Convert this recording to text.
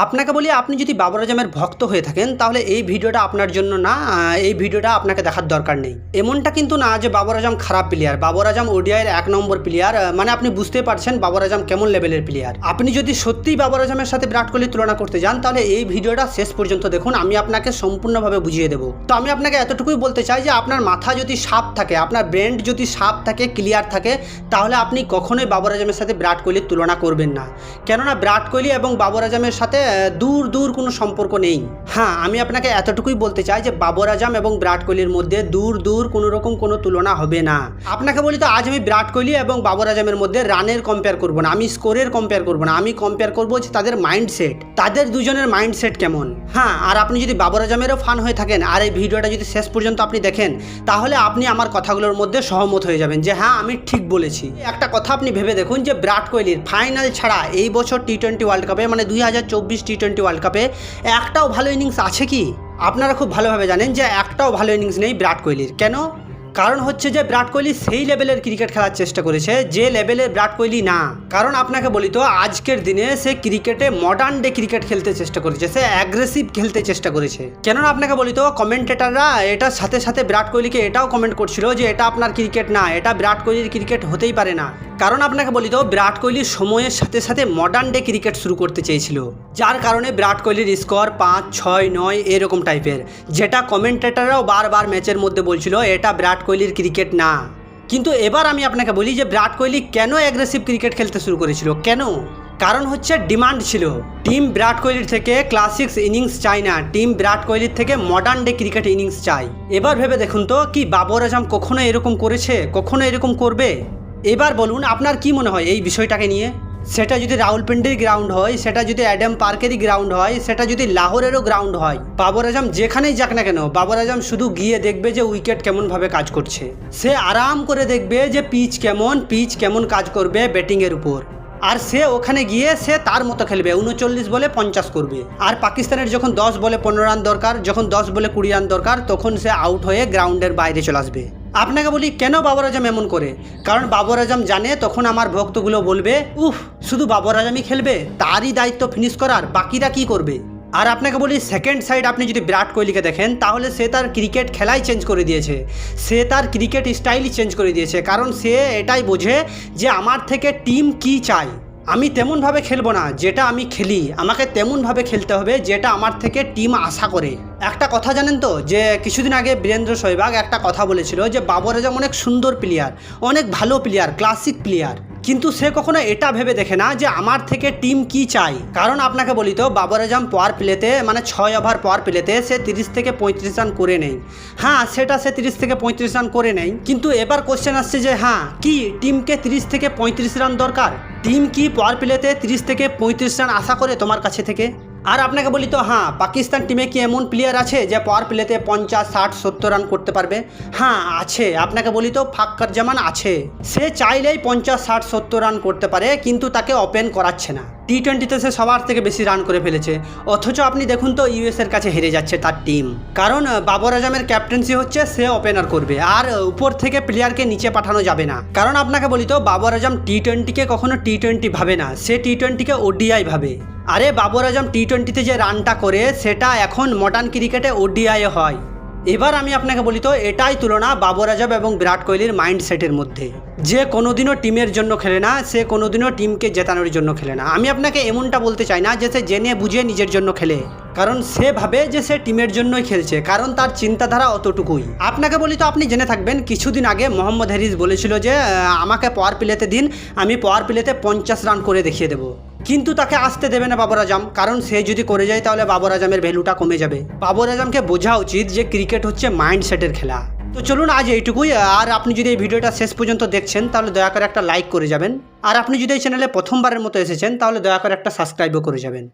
আপনাকে বলি, আপনি যদি বাবর আজমের ভক্ত হয়ে থাকেন তাহলে এই ভিডিওটা আপনার জন্য না। এই ভিডিওটা আপনাকে দেখার দরকার নেই। এমনটা কিন্তু না যে বাবর আজম খারাপ প্লেয়ার। বাবর আজম ওডিআইয়ের 1 নম্বর প্লেয়ার। মানে আপনি বুঝতে পারছেন বাবর আজম কেমন লেভেলের প্লেয়ার। আপনি যদি সত্যিই বাবর আজমের সাথে বিরাট কোহলির তুলনা করতে যান তাহলে এই ভিডিওটা শেষ পর্যন্ত দেখুন, আমি আপনাকে সম্পূর্ণভাবে বুঝিয়ে দেবো। তো আমি আপনাকে এতটুকুই বলতে চাই যে আপনার মাথা যদি সাপ থাকে, আপনার ব্রেন যদি সাপ থাকে, ক্লিয়ার থাকে, তাহলে আপনি কখনোই বাবর আজমের সাথে বিরাট কোহলির তুলনা করবেন না। কেননা বিরাট কোহলি এবং বাবর আজমের সাথে দূর দূর কোনো সম্পর্ক নেই। হ্যাঁ, আমি আপনাকে এতটুকুই বলতে চাই যে বাবর আজম এবং বিরাট কোহলির মধ্যে দূর দূর কোনো রকম কোনো তুলনা হবে না। আপনাকে বলি তো, আজ আমি বিরাট কোহলি এবং বাবর আজমের মধ্যে রানের কম্পেয়ার করব না, আমি স্কোরের কম্পেয়ার করব না, আমি কম্পেয়ার করবো যে তাদের মাইন্ডসেট, তাদের দুজনের মাইন্ডসেট কেমন। হ্যাঁ, আর আপনি যদি বাবর আজমেরও ফান হয়ে থাকেন আর এই ভিডিওটা যদি শেষ পর্যন্ত আপনি দেখেন তাহলে আপনি আমার কথাগুলোর মধ্যে সহমত হয়ে যাবেন যে হ্যাঁ, আমি ঠিক বলেছি। একটা কথা আপনি ভেবে দেখুন যে বিরাট কোহলির ফাইনাল ছাড়া এই বছর টি-20 ওয়ার্ল্ড কাপে, মানে 2024 টি-20 ওয়ার্ল্ড কাপে একটাও ভালো ইনিংস আছে কি? আপনারা খুব ভালোভাবে জানেন যে একটাও ভালো ইনিংস নেই বিরাট কোহলির। কেন? কারণ হচ্ছে যে বিরাট কোহলি সেই লেভেলের ক্রিকেট খেলার চেষ্টা করেছে যে লেভেলের বিরাট কোহলি না। কারণ আপনাকে বলি তো, আজকের দিনে সে ক্রিকেটে মডার্ন ডে ক্রিকেট খেলতে চেষ্টা করেছে, সে অ্যাগ্রেসিভ খেলতে চেষ্টা করেছে। কেননা আপনাকে বলি তো, কমেন্টেটাররা এটার সাথে সাথে বিরাট কোহলিকে এটাও কমেন্ট করছিল যে এটা আপনার ক্রিকেট না, এটা বিরাট কোহলির ক্রিকেট হতেই পারে না। কারণ আপনাকে বলি তো, বিরাট কোহলি সময়ের সাথে সাথে মডার্ন ডে ক্রিকেট শুরু করতে চেয়েছিল, যার কারণে বিরাট কোহলির স্কোর 5, 6, 9 এরকম টাইপের, যেটা কমেন্টেটাররাও বারবার ম্যাচের মধ্যে বলছিল এটা বিরাট কোহলির ক্রিকেট না। কিন্তু এবার আমি আপনাকে বলি যে বিরাট কোহলি কেন অ্যাগ্রেসিভ ক্রিকেট খেলতে শুরু করেছিল, কেন? কারণ হচ্ছে ডিমান্ড ছিল। টিম বিরাট কোহলির থেকে ক্লাসিক্স ইনিংস চাই না, টিম বিরাট কোহলির থেকে মডার্ন ডে ক্রিকেট ইনিংস চাই। এবার ভেবে দেখুন তো, কি বাবর আজম কখনো এরকম করেছে, কখনো এরকম করবে? এবার বলুন আপনার কি মনে হয় এই বিষয়টাকে নিয়ে? সেটা যদি রাওয়ালপিন্ডির গ্রাউন্ড হয়, সেটা যদি অ্যাডাম পার্কেরই গ্রাউন্ড হয়, সেটা যদি লাহোরেরও গ্রাউন্ড হয়, বাবর আজম যেখানেই যাক না কেন, বাবর আজম শুধু গিয়ে দেখবে যে উইকেট কেমনভাবে কাজ করছে। সে আরাম করে দেখবে যে পিচ কেমন কাজ করবে ব্যাটিংয়ের উপর। আর সে ওখানে গিয়ে সে তার মতো খেলবে, 39 বলে 50 করবে। আর পাকিস্তানের যখন 10 বলে 15 রান দরকার, যখন 10 বলে 20 রান দরকার, তখন সে আউট হয়ে গ্রাউন্ডের বাইরে চলে আসবে। আপনাকে বলি কেন বাবর আজম এমন করে? কারণ বাবর আজম জানে তখন আমার ভক্তগুলো বলবে উফ, শুধু বাবর আজমই খেলবে, তারই দায়িত্ব ফিনিশ করার, বাকিরা কি করবে? আর আপনাকে বলি সেকেন্ড সাইড, আপনি যদি বিরাট কোহলিকে দেখেন তাহলে সে তার ক্রিকেট খেলাই চেঞ্জ করে দিয়েছে, সে তার ক্রিকেট স্টাইলই চেঞ্জ করে দিয়েছে। কারণ সে এটাই বোঝে যে আমার থেকে টিম কি চাই, আমি তেমনভাবে খেলবো না যেটা আমি খেলি, আমাকে তেমনভাবে খেলতে হবে যেটা আমার থেকে টিম আশা করে। একটা কথা জানেন তো, যে কিছুদিন আগে বীরেন্দ্র সেহবাগ একটা কথা বলেছিল যে বাবর আজম অনেক সুন্দর প্লেয়ার, অনেক ভালো প্লেয়ার, ক্লাসিক প্লেয়ার, কিন্তু সে কখনো এটা ভেবে দেখে না যে আমার থেকে টিম কি চাই। কারণ আপনাকে বলি তো, বাবর আজম পাওয়ার প্লেতে, মানে 6 ওভার পাওয়ার প্লেতে সে 30 থেকে 35 রান করে নেই। হ্যাঁ, সেটা সে 30 থেকে 35 রান করে নেই, কিন্তু এবার কোশ্চেন আসছে যে হ্যাঁ, কি টিমকে 30 থেকে 35 রান দরকার? টিম কি পাওয়ার প্লেতে 30 থেকে 35 রান আশা করে তোমার কাছে থেকে? আর আপনাকে বলি তো, হ্যাঁ, পাকিস্তান টিমে কি এমন প্লেয়ার আছে যে পাওয়ার প্লেতে 50, 60, 70 রান করতে পারবে? হ্যাঁ আছে। আপনাকে বলি তো ফাক্কর জামান আছে, সে চাইলেই 50, 60, 70 রান করতে পারে, কিন্তু তাকে ওপেন করাচ্ছে না। টি-20তে সে সবার থেকে বেশি রান করে ফেলেছে, অথচ আপনি দেখুন তো ইউএসের কাছে হেরে যাচ্ছে তার টিম। কারণ বাবর আজমের ক্যাপ্টেন্সি হচ্ছে সে ওপেনার করবে, আর উপর থেকে প্লেয়ারকে নিচে পাঠানো যাবে না। কারণ আপনাকে বলি তো, বাবর আজম টি-20কে কখনো টি-20 ভাবে না, সে টি-20কে ওডিআই ভাবে। আরে বাবর আজম টি-20তে যে রানটা করে সেটা এখন মডার্ন ক্রিকেটে ওডিআই হয়। এবার আমি আপনাকে বলি তো, এটাই তুলনা বাবর আজম এবং বিরাট কোহলির মাইন্ডসেটের মধ্যে। যে কোনোদিনও টিমের জন্য খেলে না, সে কোনোদিনও টিমকে জেতানোর জন্য খেলে না। আমি আপনাকে এমনটা বলতে চাই না যে সে জেনে বুঝে নিজের জন্য খেলে, কারণ সে ভাবে যে সে টিমের জন্যই খেলছে, কারণ তার চিন্তাধারা অতটুকুই। আপনাকে বলি তো, আপনি জেনে থাকবেন কিছুদিন আগে মোহাম্মদ হারিস বলেছিল যে আমাকে পাওয়ার প্লেতে দিন, আমি পাওয়ার প্লেতে 50 রান করে দেখিয়ে দেবো। কিন্তু তাকে আসতে দেবে না বাবর আজম, কারণ সে যদি করে যায় তাহলে বাবর আজমের ভ্যালুটা কমে যাবে। বাবর আজমকে বোঝা উচিত যে ক্রিকেট হচ্ছে মাইন্ডসেটের খেলা। তো চলুন আজ এইটুকুই। আর আপনি যদি এই ভিডিওটা শেষ পর্যন্ত দেখছেন তাহলে দয়া করে একটা লাইক করে যাবেন, আর আপনি যদি এই চ্যানেলে প্রথমবারের মতো এসেছেন তাহলে দয়া করে একটা সাবস্ক্রাইবও করে যাবেন।